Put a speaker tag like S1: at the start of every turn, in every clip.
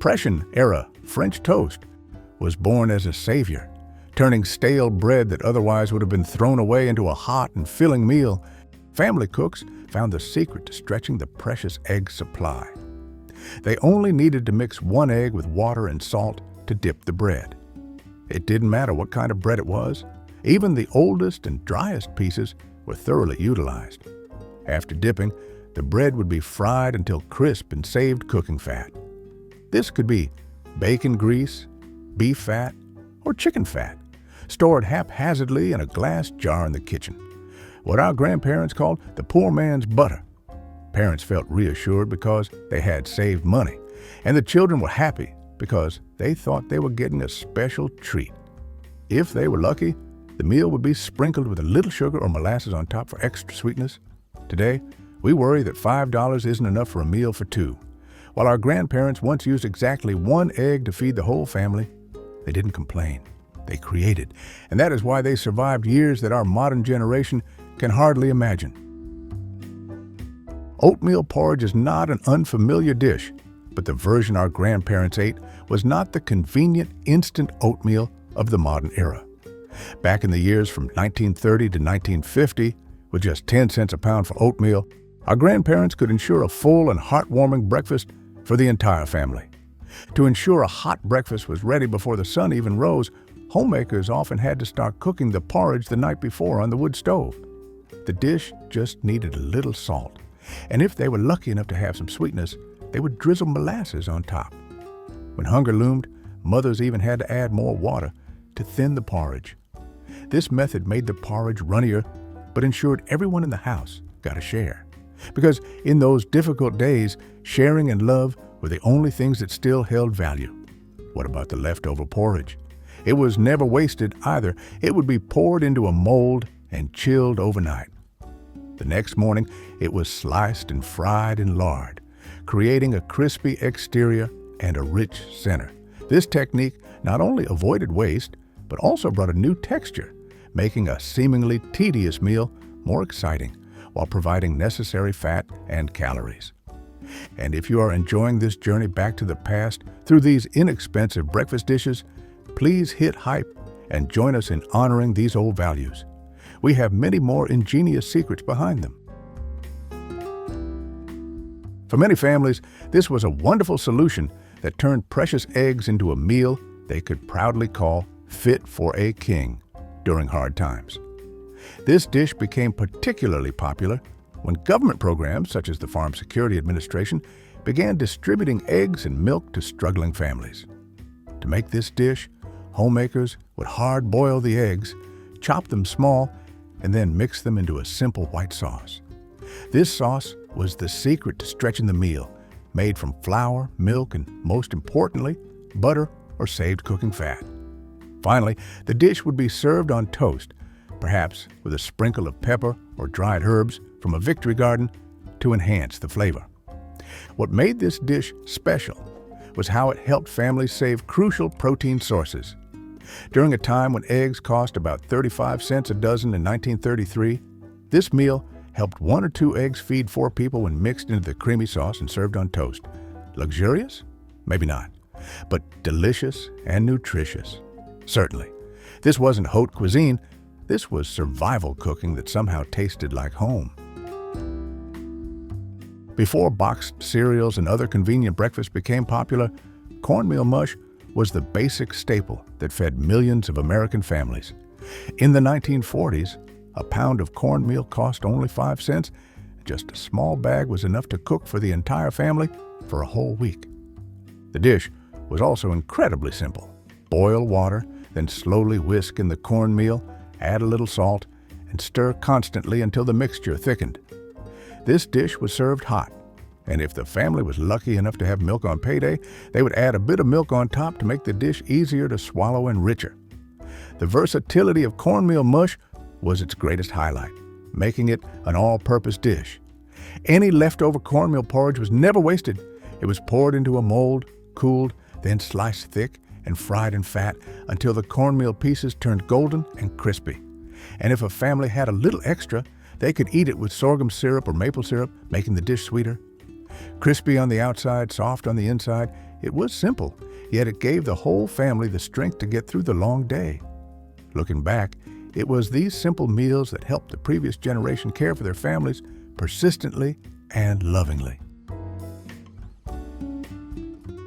S1: Depression-era French toast was born as a savior, turning stale bread that otherwise would have been thrown away into a hot and filling meal. Family cooks found the secret to stretching the precious egg supply. They only needed to mix one egg with water and salt to dip the bread. It didn't matter what kind of bread it was. Even the oldest and driest pieces were thoroughly utilized. After dipping, the bread would be fried until crisp and saved cooking fat. This could be bacon grease, beef fat, or chicken fat, stored haphazardly in a glass jar in the kitchen. What our grandparents called the poor man's butter. Parents felt reassured because they had saved money, and the children were happy because they thought they were getting a special treat. If they were lucky, the meal would be sprinkled with a little sugar or molasses on top for extra sweetness. Today, we worry that $5 isn't enough for a meal for two. While our grandparents once used exactly one egg to feed the whole family, they didn't complain. They created, and that is why they survived years that our modern generation can hardly imagine. Oatmeal porridge is not an unfamiliar dish, but the version our grandparents ate was not the convenient instant oatmeal of the modern era. Back in the years from 1930 to 1950, with just 10 cents a pound for oatmeal, our grandparents could ensure a full and heartwarming breakfast for the entire family. To ensure a hot breakfast was ready before the sun even rose, homemakers often had to start cooking the porridge the night before on the wood stove. The dish just needed a little salt, and if they were lucky enough to have some sweetness, they would drizzle molasses on top. When hunger loomed, mothers even had to add more water to thin the porridge. This method made the porridge runnier, but ensured everyone in the house got a share. Because in those difficult days, sharing and love were the only things that still held value. What about the leftover porridge? It was never wasted either. It would be poured into a mold and chilled overnight. The next morning, it was sliced and fried in lard, creating a crispy exterior and a rich center. This technique not only avoided waste, but also brought a new texture, making a seemingly tedious meal more exciting while providing necessary fat and calories. And if you are enjoying this journey back to the past through these inexpensive breakfast dishes, please hit hype and join us in honoring these old values. We have many more ingenious secrets behind them. For many families, this was a wonderful solution that turned precious eggs into a meal they could proudly call fit for a king during hard times. This dish became particularly popular when government programs such as the Farm Security Administration began distributing eggs and milk to struggling families. To make this dish, homemakers would hard-boil the eggs, chop them small, and then mix them into a simple white sauce. This sauce was the secret to stretching the meal, made from flour, milk, and most importantly, butter or saved cooking fat. Finally, the dish would be served on toast, perhaps with a sprinkle of pepper or dried herbs from a victory garden to enhance the flavor. What made this dish special was how it helped families save crucial protein sources. During a time when eggs cost about 35 cents a dozen in 1933, this meal helped 1 or 2 eggs feed 4 people when mixed into the creamy sauce and served on toast. Luxurious? Maybe not, but delicious and nutritious. Certainly. This wasn't haute cuisine. This was survival cooking that somehow tasted like home. Before boxed cereals and other convenient breakfasts became popular, cornmeal mush was the basic staple that fed millions of American families. In the 1940s, a pound of cornmeal cost only 5 cents. Just a small bag was enough to cook for the entire family for a whole week. The dish was also incredibly simple. Boil water, then slowly whisk in the cornmeal, add a little salt, and stir constantly until the mixture thickened. This dish was served hot, and if the family was lucky enough to have milk on payday, they would add a bit of milk on top to make the dish easier to swallow and richer. The versatility of cornmeal mush was its greatest highlight, making it an all-purpose dish. Any leftover cornmeal porridge was never wasted. It was poured into a mold, cooled, then sliced thick and fried in fat until the cornmeal pieces turned golden and crispy. And if a family had a little extra, they could eat it with sorghum syrup or maple syrup, making the dish sweeter. Crispy on the outside, soft on the inside, It was simple, yet it gave the whole family the strength to get through the long day. Looking back, it was these simple meals that helped the previous generation care for their families persistently and lovingly.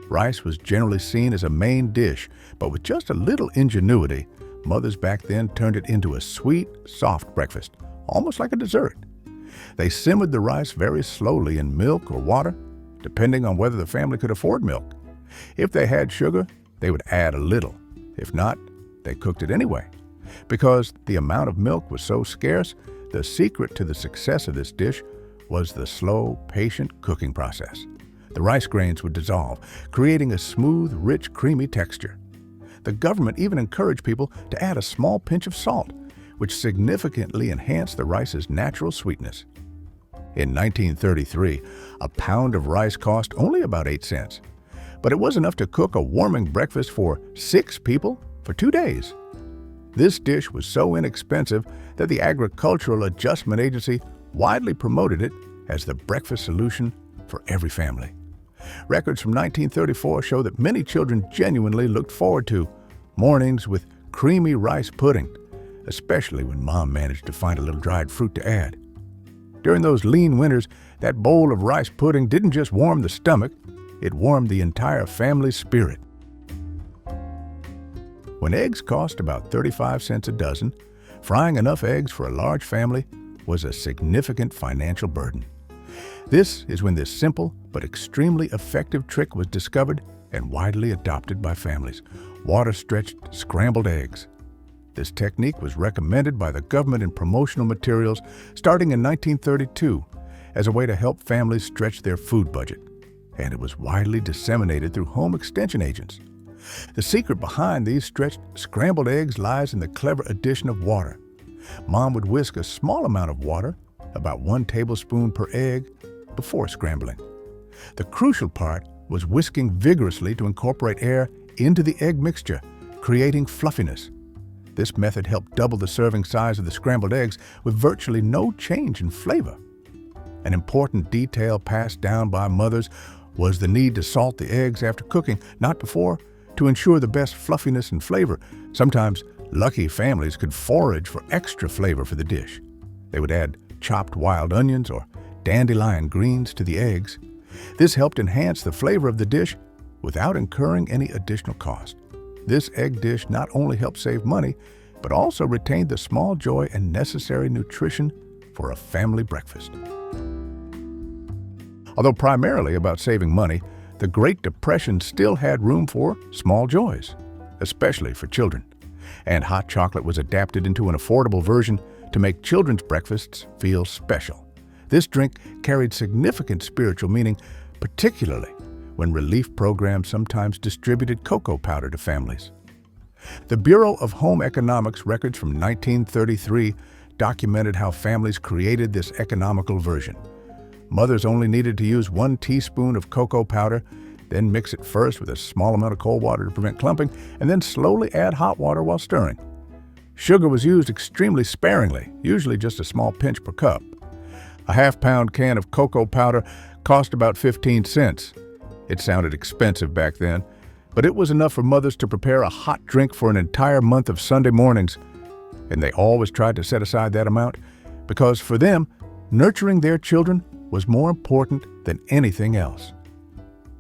S1: Rice was generally seen as a main dish, but with just a little ingenuity, mothers back then turned it into a sweet, soft breakfast, almost like a dessert. They simmered the rice very slowly in milk or water, depending on whether the family could afford milk. If they had sugar, they would add a little. If not, they cooked it anyway. Because the amount of milk was so scarce, the secret to the success of this dish was the slow, patient cooking process. The rice grains would dissolve, creating a smooth, rich, creamy texture. The government even encouraged people to add a small pinch of salt, which significantly enhanced the rice's natural sweetness. In 1933, a pound of rice cost only about 8 cents, but it was enough to cook a warming breakfast for 6 people for 2 days. This dish was so inexpensive that the Agricultural Adjustment Agency widely promoted it as the breakfast solution for every family. Records from 1934 show that many children genuinely looked forward to mornings with creamy rice pudding, especially when Mom managed to find a little dried fruit to add. During those lean winters, that bowl of rice pudding didn't just warm the stomach, it warmed the entire family's spirit. When eggs cost about 35 cents a dozen, frying enough eggs for a large family was a significant financial burden. This is when this simple but extremely effective trick was discovered and widely adopted by families: water-stretched scrambled eggs. This technique was recommended by the government in promotional materials starting in 1932 as a way to help families stretch their food budget, and it was widely disseminated through home extension agents. The secret behind these stretched scrambled eggs lies in the clever addition of water. Mom would whisk a small amount of water, about 1 tablespoon per egg, before scrambling. The crucial part was whisking vigorously to incorporate air into the egg mixture, creating fluffiness. This method helped double the serving size of the scrambled eggs with virtually no change in flavor. An important detail passed down by mothers was the need to salt the eggs after cooking, not before, to ensure the best fluffiness and flavor. Sometimes lucky families could forage for extra flavor for the dish. They would add chopped wild onions or dandelion greens to the eggs. This helped enhance the flavor of the dish without incurring any additional cost. This egg dish not only helped save money, but also retained the small joy and necessary nutrition for a family breakfast. Although primarily about saving money, the Great Depression still had room for small joys, especially for children. And hot chocolate was adapted into an affordable version to make children's breakfasts feel special. This drink carried significant spiritual meaning, particularly when relief programs sometimes distributed cocoa powder to families. The Bureau of Home Economics records from 1933 documented how families created this economical version. Mothers only needed to use 1 teaspoon of cocoa powder, then mix it first with a small amount of cold water to prevent clumping, and then slowly add hot water while stirring. Sugar was used extremely sparingly, usually just a small pinch per cup. A half-pound can of cocoa powder cost about 15 cents. It sounded expensive back then, but it was enough for mothers to prepare a hot drink for an entire month of Sunday mornings. And they always tried to set aside that amount because for them, nurturing their children was more important than anything else.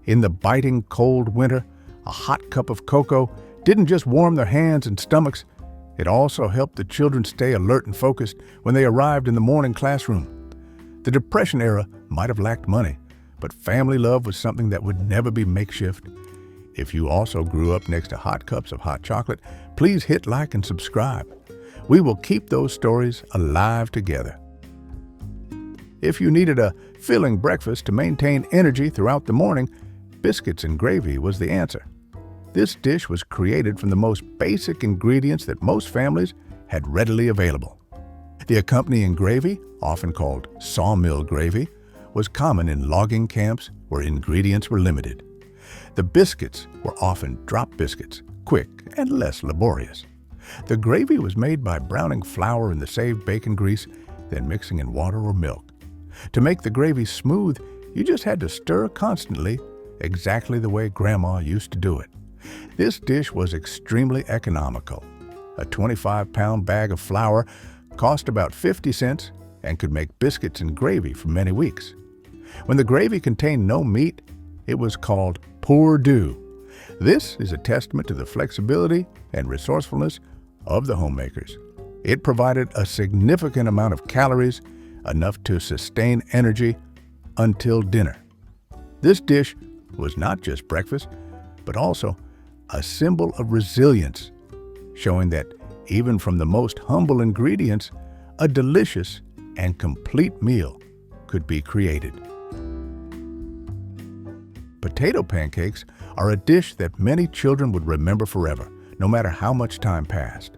S1: In the biting cold winter, a hot cup of cocoa didn't just warm their hands and stomachs, it also helped the children stay alert and focused when they arrived in the morning classroom. The Depression era might have lacked money, but family love was something that would never be makeshift. If you also grew up next to hot cups of hot chocolate, please hit like and subscribe. We will keep those stories alive together. If you needed a filling breakfast to maintain energy throughout the morning, biscuits and gravy was the answer. This dish was created from the most basic ingredients that most families had readily available. The accompanying gravy, often called sawmill gravy, was common in logging camps where ingredients were limited. The biscuits were often drop biscuits, quick and less laborious. The gravy was made by browning flour in the saved bacon grease, then mixing in water or milk. To make the gravy smooth, you just had to stir constantly exactly the way Grandma used to do it. This dish was extremely economical. A 25-pound bag of flour cost about 50 cents and could make biscuits and gravy for many weeks. When the gravy contained no meat, it was called pour-du. This is a testament to the flexibility and resourcefulness of the homemakers. It provided a significant amount of calories, enough to sustain energy until dinner. This dish was not just breakfast, but also a symbol of resilience, showing that even from the most humble ingredients, a delicious and complete meal could be created. Potato pancakes are a dish that many children would remember forever, no matter how much time passed.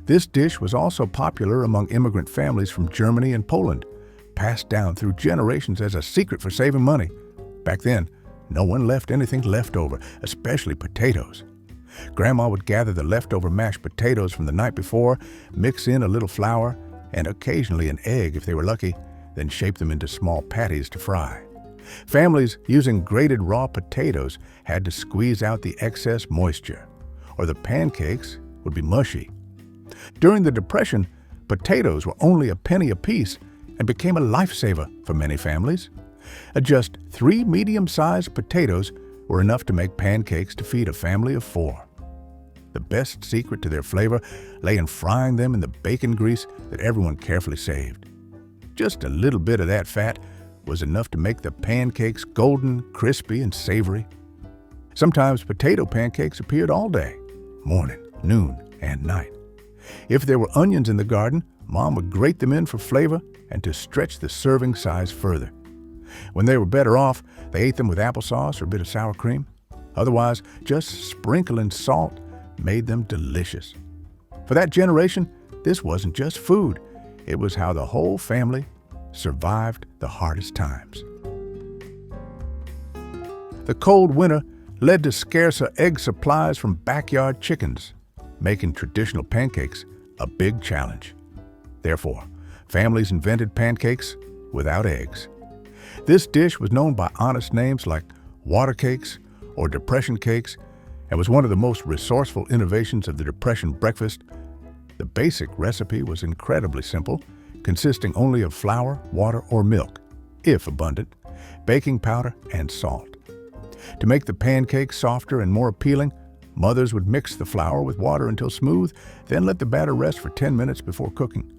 S1: This dish was also popular among immigrant families from Germany and Poland, passed down through generations as a secret for saving money. Back then, no one left anything left over, especially potatoes. Grandma would gather the leftover mashed potatoes from the night before, mix in a little flour, and occasionally an egg if they were lucky, then shape them into small patties to fry. Families using grated raw potatoes had to squeeze out the excess moisture, or the pancakes would be mushy. During the Depression, potatoes were only a penny apiece and became a lifesaver for many families. Just 3 medium-sized potatoes were enough to make pancakes to feed a family of 4. The best secret to their flavor lay in frying them in the bacon grease that everyone carefully saved. Just a little bit of that fat was enough to make the pancakes golden, crispy, and savory. Sometimes potato pancakes appeared all day, morning, noon, and night. If there were onions in the garden, Mom would grate them in for flavor and to stretch the serving size further. When they were better off, they ate them with applesauce or a bit of sour cream. Otherwise, just sprinkling salt made them delicious. For that generation, this wasn't just food. It was how the whole family survived the hardest times. The cold winter led to scarcer egg supplies from backyard chickens, making traditional pancakes a big challenge. Therefore, families invented pancakes without eggs. This dish was known by honest names like water cakes or depression cakes and was one of the most resourceful innovations of the Depression breakfast. The basic recipe was incredibly simple, consisting only of flour, water, or milk, if abundant, baking powder, and salt. To make the pancakes softer and more appealing, mothers would mix the flour with water until smooth, then let the batter rest for 10 minutes before cooking.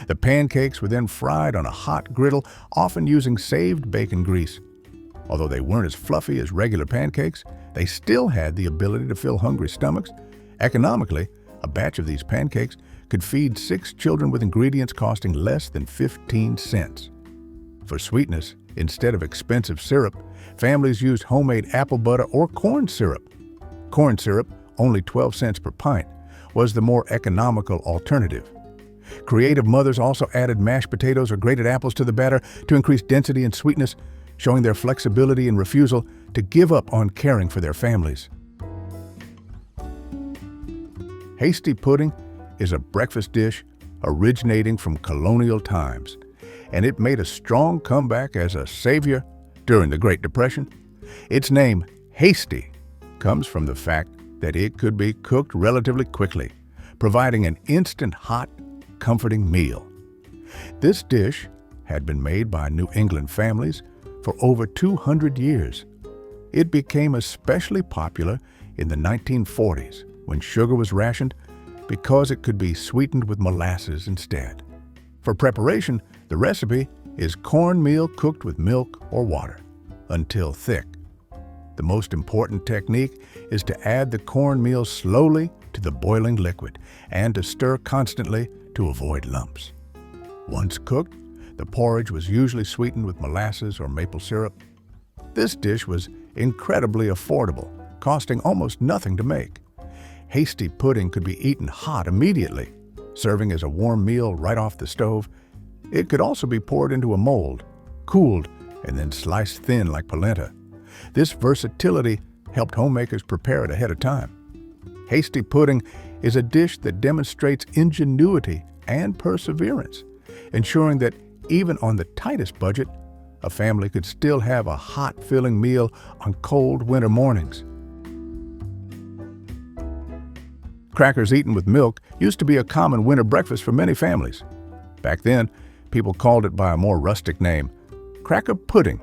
S1: The pancakes were then fried on a hot griddle, often using saved bacon grease. Although they weren't as fluffy as regular pancakes, they still had the ability to fill hungry stomachs. Economically, a batch of these pancakes could feed 6 children with ingredients costing less than 15 cents. For sweetness, instead of expensive syrup, families used homemade apple butter or corn syrup. Corn syrup, only 12 cents per pint, was the more economical alternative. Creative mothers also added mashed potatoes or grated apples to the batter to increase density and sweetness, showing their flexibility and refusal to give up on caring for their families. Hasty pudding is a breakfast dish originating from colonial times, and it made a strong comeback as a savior during the Great Depression. Its name, Hasty, comes from the fact that it could be cooked relatively quickly, providing an instant hot, comforting meal. This dish had been made by New England families for over 200 years. It became especially popular in the 1940s when sugar was rationed because it could be sweetened with molasses instead. For preparation, the recipe is cornmeal cooked with milk or water until thick. The most important technique is to add the cornmeal slowly to the boiling liquid and to stir constantly to avoid lumps. Once cooked, the porridge was usually sweetened with molasses or maple syrup. This dish was incredibly affordable, costing almost nothing to make. Hasty pudding could be eaten hot immediately, serving as a warm meal right off the stove. It could also be poured into a mold, cooled, and then sliced thin like polenta. This versatility helped homemakers prepare it ahead of time. Hasty pudding is a dish that demonstrates ingenuity and perseverance, ensuring that even on the tightest budget, a family could still have a hot, filling meal on cold winter mornings. Crackers eaten with milk used to be a common winter breakfast for many families. Back then, people called it by a more rustic name, cracker pudding.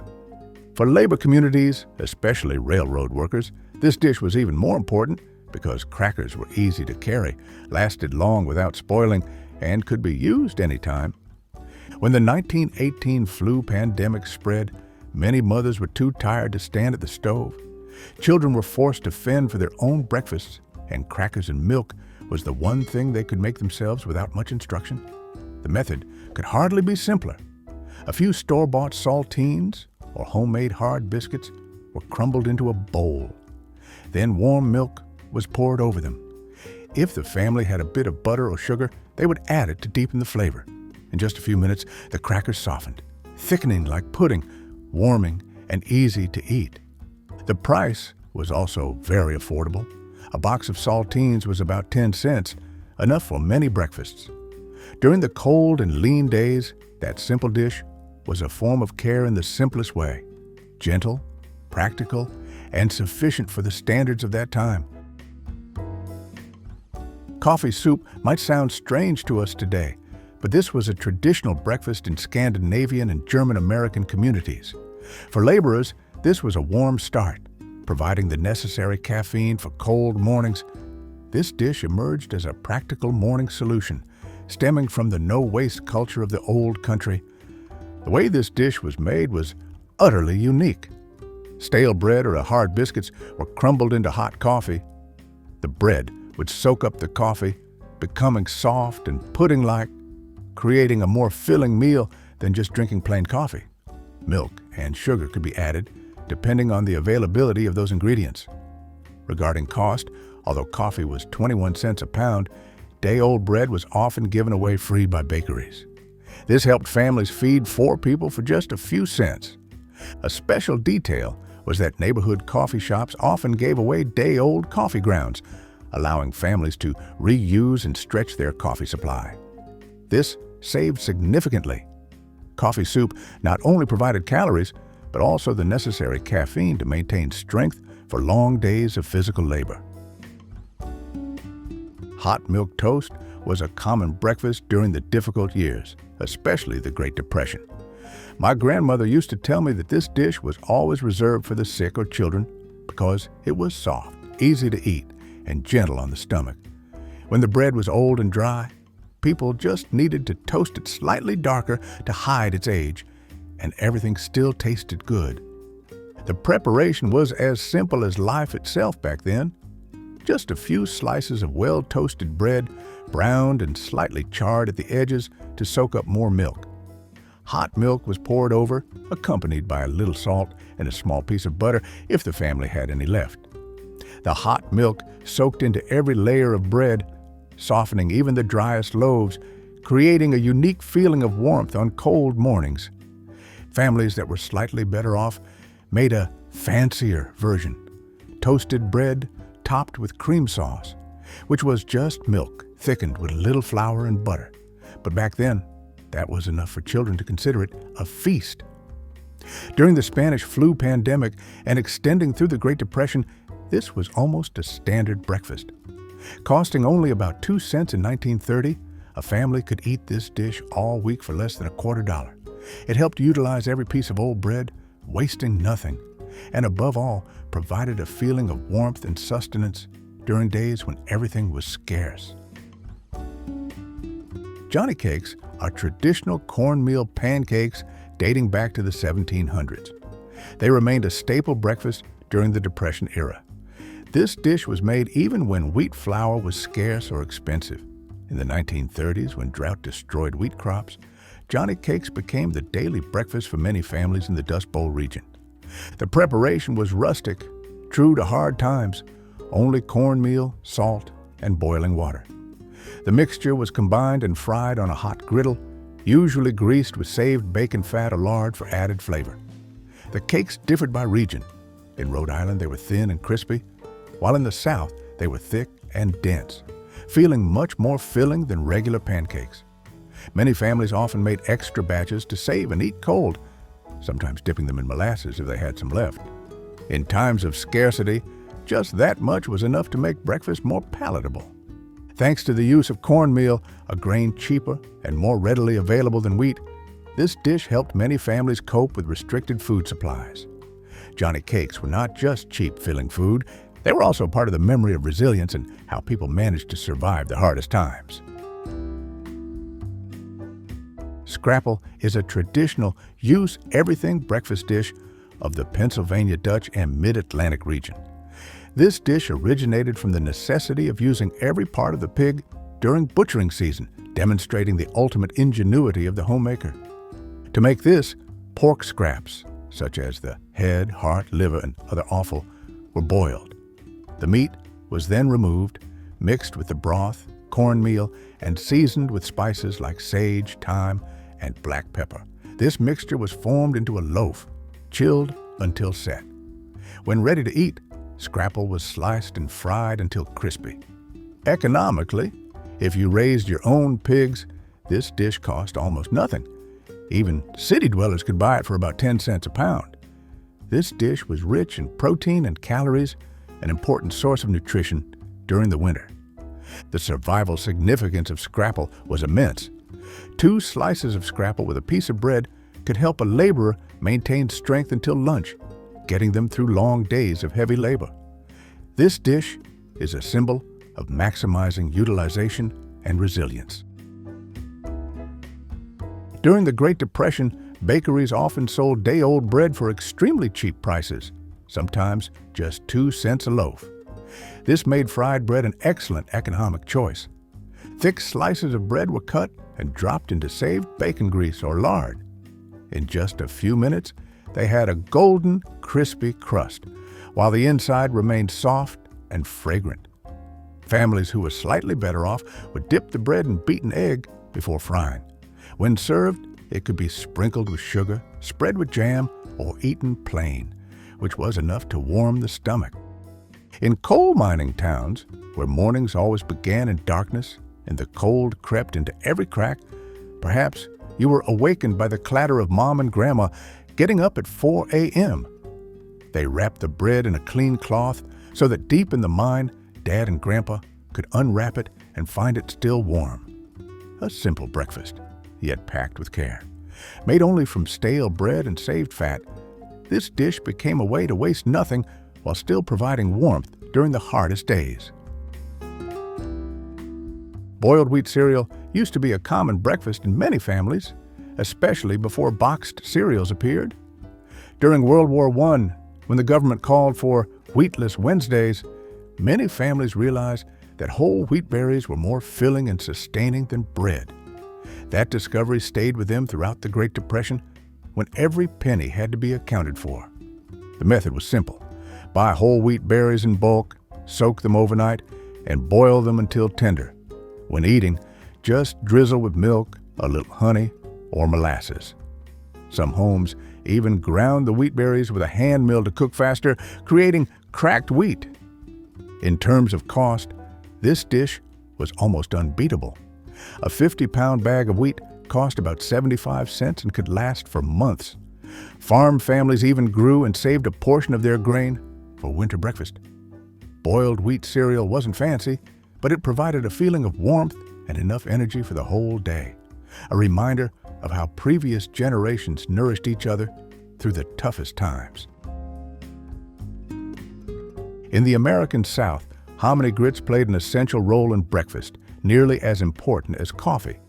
S1: For labor communities, especially railroad workers, this dish was even more important because crackers were easy to carry, lasted long without spoiling, and could be used anytime. When the 1918 flu pandemic spread, many mothers were too tired to stand at the stove. Children were forced to fend for their own breakfasts, and crackers and milk was the one thing they could make themselves without much instruction. The method could hardly be simpler. A few store-bought saltines or homemade hard biscuits were crumbled into a bowl. Then warm milk was poured over them. If the family had a bit of butter or sugar, they would add it to deepen the flavor. In just a few minutes, the crackers softened, thickening like pudding, warming and easy to eat. The price was also very affordable. A box of saltines was about 10 cents, enough for many breakfasts. During the cold and lean days, that simple dish was a form of care in the simplest way, gentle, practical, and sufficient for the standards of that time. Coffee soup might sound strange to us today, but this was a traditional breakfast in Scandinavian and German-American communities. For laborers, this was a warm start, providing the necessary caffeine for cold mornings. This dish emerged as a practical morning solution, stemming from the no-waste culture of the old country. The way this dish was made was utterly unique. Stale bread or hard biscuits were crumbled into hot coffee. The bread would soak up the coffee, becoming soft and pudding-like, creating a more filling meal than just drinking plain coffee. Milk and sugar could be added, depending on the availability of those ingredients. Regarding cost, although coffee was 21 cents a pound, day-old bread was often given away free by bakeries. This helped families feed 4 people for just a few cents. A special detail was that neighborhood coffee shops often gave away day-old coffee grounds, allowing families to reuse and stretch their coffee supply. This saved significantly. Coffee soup not only provided calories, but also the necessary caffeine to maintain strength for long days of physical labor. Hot milk toast was a common breakfast during the difficult years, especially the Great Depression. My grandmother used to tell me that this dish was always reserved for the sick or children because it was soft, easy to eat, and gentle on the stomach. When the bread was old and dry, people just needed to toast it slightly darker to hide its age, and everything still tasted good. The preparation was as simple as life itself back then. Just a few slices of well-toasted bread, browned and slightly charred at the edges to soak up more milk. Hot milk was poured over, accompanied by a little salt and a small piece of butter if the family had any left. The hot milk soaked into every layer of bread, softening even the driest loaves, creating a unique feeling of warmth on cold mornings. Families that were slightly better off made a fancier version, toasted bread topped with cream sauce, which was just milk thickened with a little flour and butter. But back then, that was enough for children to consider it a feast. During the Spanish flu pandemic and extending through the Great Depression, this was almost a standard breakfast. Costing only about 2 cents in 1930, a family could eat this dish all week for less than $0.25. It helped utilize every piece of old bread, wasting nothing, and above all, provided a feeling of warmth and sustenance during days when everything was scarce. Johnny cakes are traditional cornmeal pancakes dating back to the 1700s. They remained a staple breakfast during the Depression era. This dish was made even when wheat flour was scarce or expensive. In the 1930s, when drought destroyed wheat crops, Johnny cakes became the daily breakfast for many families in the Dust Bowl region. The preparation was rustic, true to hard times, only cornmeal, salt, and boiling water. The mixture was combined and fried on a hot griddle, usually greased with saved bacon fat or lard for added flavor. The cakes differed by region. In Rhode Island, they were thin and crispy, while in the South, they were thick and dense, feeling much more filling than regular pancakes. Many families often made extra batches to save and eat cold. sometimes dipping them in molasses if they had some left. In times of scarcity, just that much was enough to make breakfast more palatable. Thanks to the use of cornmeal, a grain cheaper and more readily available than wheat, this dish helped many families cope with restricted food supplies. Johnny cakes were not just cheap filling food, they were also part of the memory of resilience and how people managed to survive the hardest times. Scrapple is a traditional use-everything breakfast dish of the Pennsylvania Dutch and Mid-Atlantic region. This dish originated from the necessity of using every part of the pig during butchering season, demonstrating the ultimate ingenuity of the homemaker. To make this, pork scraps, such as the head, heart, liver, and other offal, were boiled. The meat was then removed, mixed with the broth, cornmeal, and seasoned with spices like sage, thyme, and black pepper. This mixture was formed into a loaf, chilled until set. When ready to eat, scrapple was sliced and fried until crispy. Economically, if you raised your own pigs, this dish cost almost nothing. Even city dwellers could buy it for about 10 cents a pound. This dish was rich in protein and calories, an important source of nutrition during the winter. The survival significance of scrapple was immense. 2 slices of scrapple with a piece of bread could help a laborer maintain strength until lunch, getting them through long days of heavy labor. This dish is a symbol of maximizing utilization and resilience. During the Great Depression, bakeries often sold day-old bread for extremely cheap prices, sometimes just 2 cents a loaf. This made fried bread an excellent economic choice. Thick slices of bread were cut and dropped into saved bacon grease or lard. In just a few minutes, they had a golden, crispy crust, while the inside remained soft and fragrant. Families who were slightly better off would dip the bread in beaten egg before frying. When served, it could be sprinkled with sugar, spread with jam, or eaten plain, which was enough to warm the stomach. In coal mining towns, where mornings always began in darkness and the cold crept into every crack, perhaps you were awakened by the clatter of Mom and Grandma getting up at 4 a.m. They wrapped the bread in a clean cloth so that deep in the mine, Dad and Grandpa could unwrap it and find it still warm. A simple breakfast, yet packed with care. Made only from stale bread and saved fat, this dish became a way to waste nothing while still providing warmth during the hardest days. Boiled wheat cereal used to be a common breakfast in many families, especially before boxed cereals appeared. During World War I, when the government called for wheatless Wednesdays, many families realized that whole wheat berries were more filling and sustaining than bread. That discovery stayed with them throughout the Great Depression, when every penny had to be accounted for. The method was simple. Buy whole wheat berries in bulk, soak them overnight, and boil them until tender. When eating, just drizzle with milk, a little honey, or molasses. Some homes even ground the wheat berries with a hand mill to cook faster, creating cracked wheat. In terms of cost, this dish was almost unbeatable. A 50-pound bag of wheat cost about 75 cents and could last for months. Farm families even grew and saved a portion of their grain for winter breakfast. Boiled wheat cereal wasn't fancy, but it provided a feeling of warmth and enough energy for the whole day. A reminder of how previous generations nourished each other through the toughest times. In the American South, hominy grits played an essential role in breakfast, nearly as important as coffee.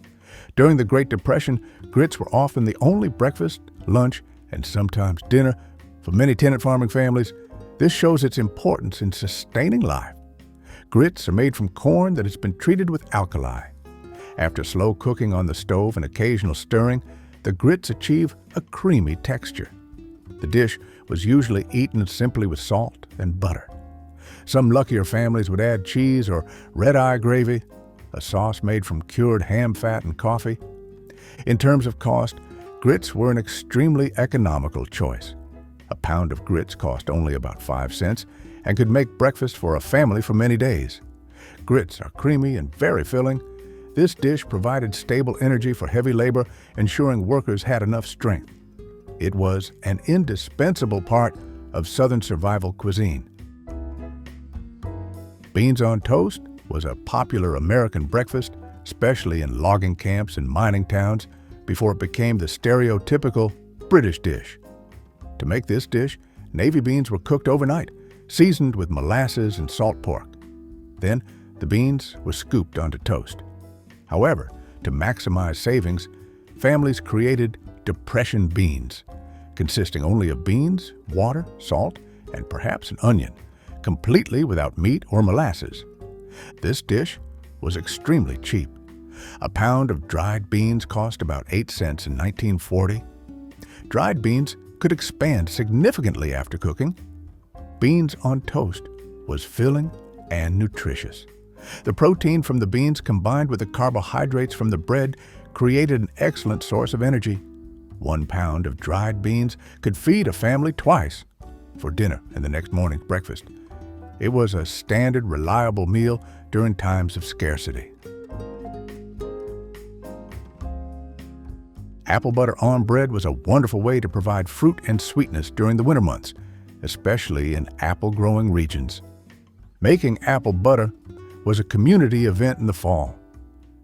S1: During the Great Depression, grits were often the only breakfast, lunch, and sometimes dinner for many tenant farming families. This shows its importance in sustaining life. Grits are made from corn that has been treated with alkali. After slow cooking on the stove and occasional stirring, the grits achieve a creamy texture. The dish was usually eaten simply with salt and butter. Some luckier families would add cheese or red-eye gravy, a sauce made from cured ham fat and coffee. In terms of cost, grits were an extremely economical choice. A pound of grits cost only about 5 cents and could make breakfast for a family for many days. Grits are creamy and very filling. This dish provided stable energy for heavy labor, ensuring workers had enough strength. It was an indispensable part of Southern survival cuisine. Beans on toast was a popular American breakfast, especially in logging camps and mining towns, before it became the stereotypical British dish. To make this dish, navy beans were cooked overnight, seasoned with molasses and salt pork. Then, the beans were scooped onto toast. However, to maximize savings, families created depression beans, consisting only of beans, water, salt, and perhaps an onion, completely without meat or molasses. This dish was extremely cheap. A pound of dried beans cost about 8 cents in 1940. Dried beans could expand significantly after cooking. Beans on toast was filling and nutritious. The protein from the beans combined with the carbohydrates from the bread created an excellent source of energy. 1 pound of dried beans could feed a family twice, for dinner and the next morning's breakfast. It was a standard, reliable meal during times of scarcity. Apple butter on bread was a wonderful way to provide fruit and sweetness during the winter months, especially in apple-growing regions. Making apple butter was a community event in the fall.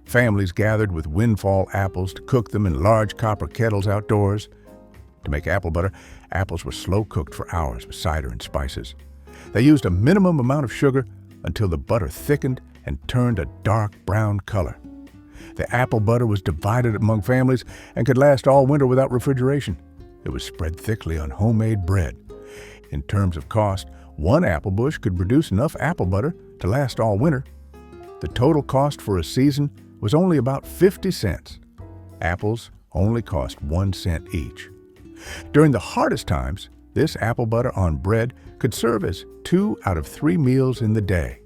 S1: Families gathered with windfall apples to cook them in large copper kettles outdoors. To make apple butter, apples were slow-cooked for hours with cider and spices. They used a minimum amount of sugar until the butter thickened and turned a dark brown color. The apple butter was divided among families and could last all winter without refrigeration. It was spread thickly on homemade bread. In terms of cost, 1 apple bush could produce enough apple butter to last all winter. The total cost for a season was only about 50 cents. Apples only cost 1 cent each. During the hardest times, this apple butter on bread could serve as 2 out of 3 meals in the day.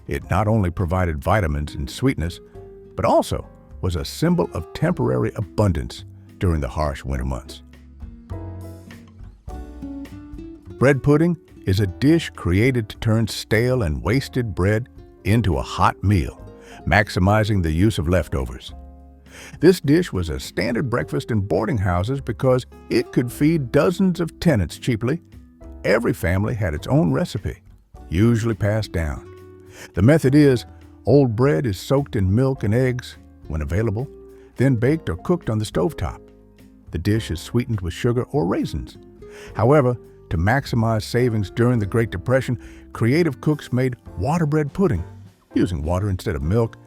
S1: It not only provided vitamins and sweetness, but also was a symbol of temporary abundance during the harsh winter months. Bread pudding is a dish created to turn stale and wasted bread into a hot meal, maximizing the use of leftovers. This dish was a standard breakfast in boarding houses because it could feed dozens of tenants cheaply. Every family had its own recipe, usually passed down. The method is, old bread is soaked in milk and eggs when available, then baked or cooked on the stovetop. The dish is sweetened with sugar or raisins. However, to maximize savings during the Great Depression, creative cooks made water bread pudding, using water instead of milk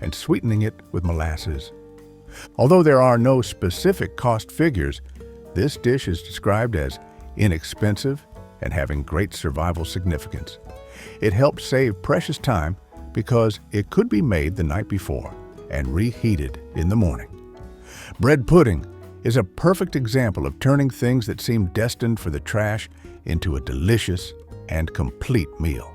S1: and sweetening it with molasses. Although there are no specific cost figures, this dish is described as inexpensive and having great survival significance. It helps save precious time because it could be made the night before and reheated in the morning. Bread pudding is a perfect example of turning things that seem destined for the trash into a delicious and complete meal.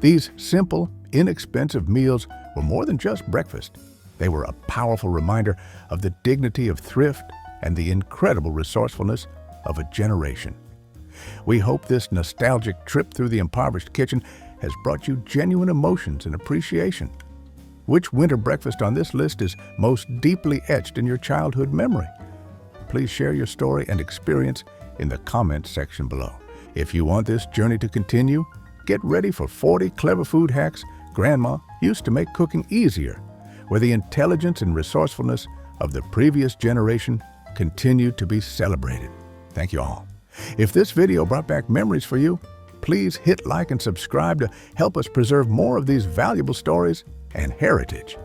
S1: These simple, inexpensive meals were more than just breakfast. They were a powerful reminder of the dignity of thrift and the incredible resourcefulness of a generation. We hope this nostalgic trip through the impoverished kitchen has brought you genuine emotions and appreciation. Which winter breakfast on this list is most deeply etched in your childhood memory? Please share your story and experience in the comments section below. If you want this journey to continue, get ready for 40 clever food hacks Grandma used to make cooking easier, where the intelligence and resourcefulness of the previous generation continue to be celebrated. Thank you all. If this video brought back memories for you, please hit like and subscribe to help us preserve more of these valuable stories and heritage.